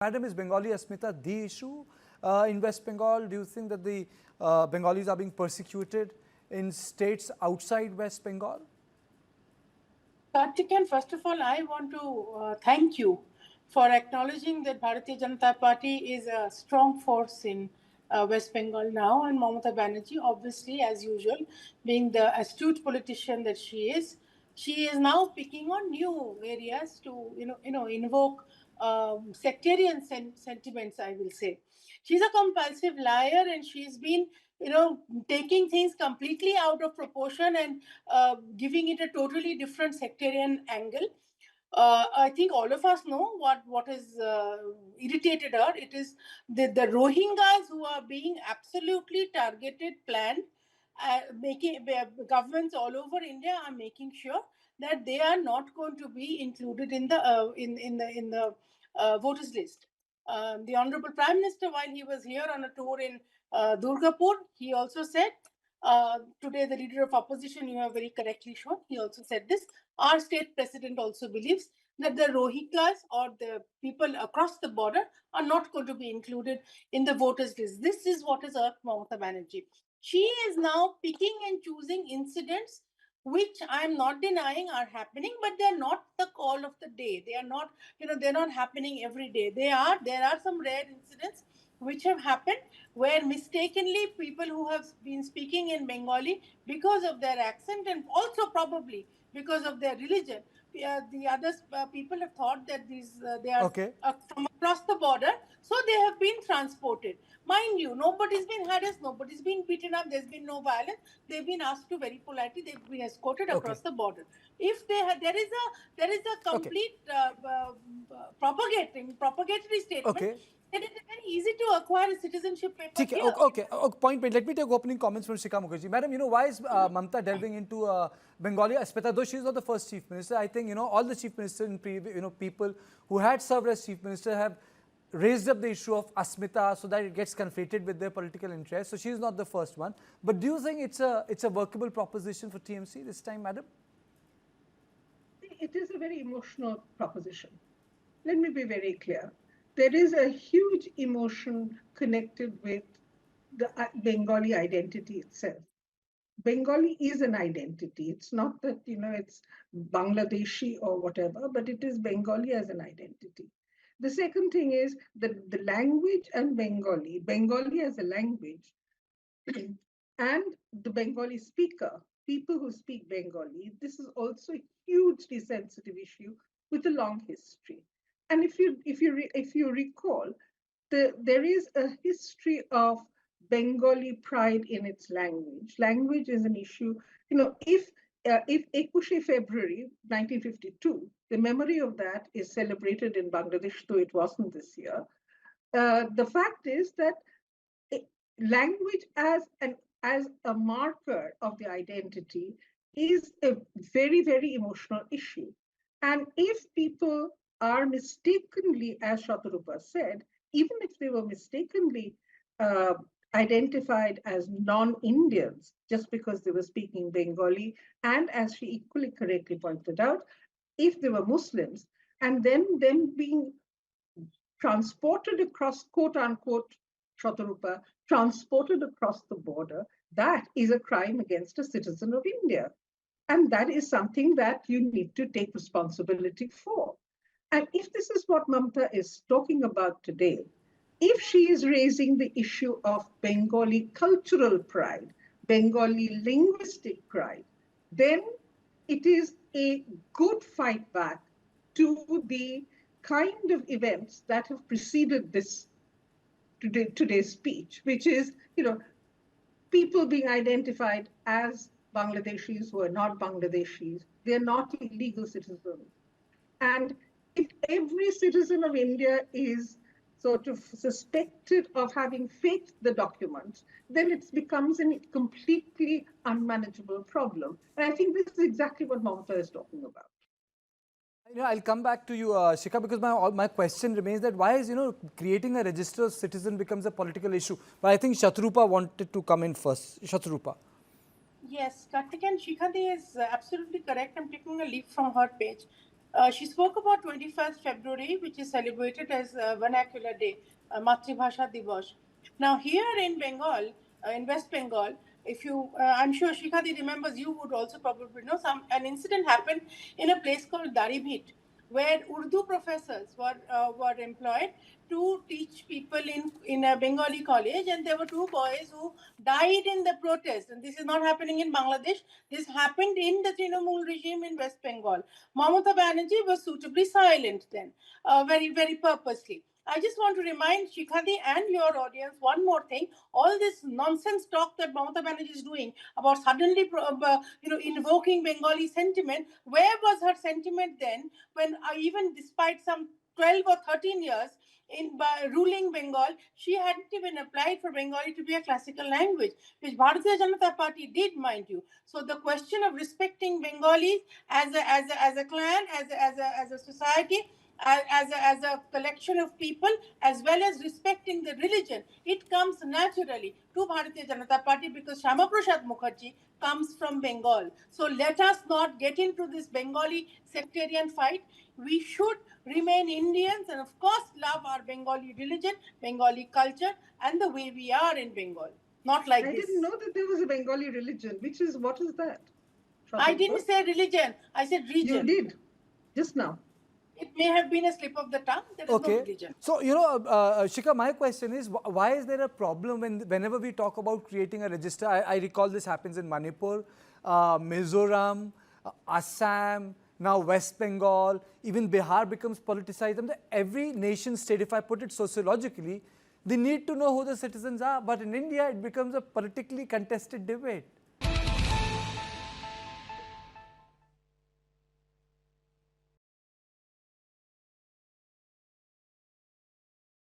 Madam, is Bengali Asmita the issue in West Bengal? Do you think that the Bengalis are being persecuted in states outside West Bengal? Kartikan, first of all, I want to thank you for acknowledging that Bharatiya Janata Party is a strong force in West Bengal now, and Mamata Banerjee, obviously, as usual, being the astute politician that she is now picking on new areas to invoke sectarian sentiments. I will say, she's a compulsive liar, and she's been taking things completely out of proportion and giving it a totally different sectarian angle. I think all of us know what has irritated her. It is the Rohingyas who are being absolutely targeted, planned, making governments all over India are making sure that they are not going to be included in the voters list. The Honorable Prime Minister, while he was here on a tour in Durgapur, he also said, today the leader of opposition, you have very correctly shown, he also said this. Our state president also believes that the Rohingyas or the people across the border are not going to be included in the voters list. This is what has irked Mamata Banerjee. She is now picking and choosing incidents which I am not denying are happening, but they are not the call of the day. They are not, they're not happening every day. There are some rare incidents which have happened where mistakenly people who have been speaking in Bengali because of their accent and also probably because of their religion, the other people have thought that they are from across the border, so they have been transported. Mind you, nobody's been harassed, nobody's been beaten up, there's been no violence. They've been asked to very politely, they've been escorted across the border. If there is a complete propagatory statement, then it is very easy to acquire a citizenship paper here. Okay. Point. Let me take opening comments from Shikha Mukherjee. Madam, why is Mamata delving into Bengali Asmita? Though she's not the first chief minister, I think all the chief ministers and people who had served as chief minister have raised up the issue of Asmita so that it gets conflated with their political interests. So she's not the first one. But do you think it's a workable proposition for TMC this time, madam? It is a very emotional proposition. Let me be very clear. There is a huge emotion connected with the Bengali identity itself. Bengali is an identity. It's not that, it's Bangladeshi or whatever, but it is Bengali as an identity. The second thing is that the language and Bengali as a language, and the Bengali speaker, people who speak Bengali, this is also a hugely sensitive issue with a long history. And if you recall, there is a history of Bengali pride in its language. Language is an issue. If 21 February 1952, the memory of that is celebrated in Bangladesh, though it wasn't this year. The fact is that language as a marker of the identity is a very, very emotional issue. And if people are mistakenly, as Shatarupa said, even if they were mistakenly identified as non-Indians just because they were speaking Bengali, and as she equally correctly pointed out, if they were Muslims, and then them being transported across, quote unquote, Shatarupa, transported across the border, that is a crime against a citizen of India. And that is something that you need to take responsibility for. And if this is what Mamata is talking about today, if she is raising the issue of Bengali cultural pride, Bengali linguistic pride, then it is a good fight back to the kind of events that have preceded this today's speech, which is, people being identified as Bangladeshis who are not Bangladeshis. They're not legal citizens. And if every citizen of India is sort of suspected of having faked the documents, then it becomes a completely unmanageable problem. And I think this is exactly what Mamata is talking about. I'll come back to you, Shikha, because my question remains that why is, creating a register of citizen becomes a political issue. But I think Shatarupa wanted to come in first. Shatarupa. Yes, Karthik and Shikhadi is absolutely correct. I'm taking a leaf from her page. She spoke about 21st February, which is celebrated as Vernacular Day, Matribhasha Diwas. Now, here in Bengal, in West Bengal, if you, I'm sure Shikhadi remembers, you would also probably know, an incident happened in a place called Daribhit, where Urdu professors were employed to teach people in a Bengali college, and there were two boys who died in the protest. And this is not happening in Bangladesh. This happened in the Trinamool regime in West Bengal. Mamata Banerjee was suitably silent then, very purposely. I just want to remind Shikhadi and your audience one more thing. All this nonsense talk that Mamata Banerjee is doing about suddenly, invoking Bengali sentiment. Where was her sentiment then, when even despite some 12 or 13 years in ruling Bengal, she hadn't even applied for Bengali to be a classical language, which Bharatiya Janata Party did, mind you. So the question of respecting Bengalis as a clan, as a society, as a collection of people, as well as respecting the religion, it comes naturally to Bharatiya Janata Party because Shama Prasad Mukherjee comes from Bengal. So let us not get into this Bengali sectarian fight. We should remain Indians and, of course, love our Bengali religion, Bengali culture, and the way we are in Bengal. Not like I this. didn't know that there was a Bengali religion. What is that? I didn't say religion. I said region. You did, just now. It may have been a slip of the tongue. There is no religion. So, Shika, my question is, why is there a problem whenever we talk about creating a register? I recall this happens in Manipur, Mizoram, Assam, now West Bengal, even Bihar becomes politicized. I mean, every nation state, if I put it sociologically, they need to know who the citizens are. But in India, it becomes a politically contested debate.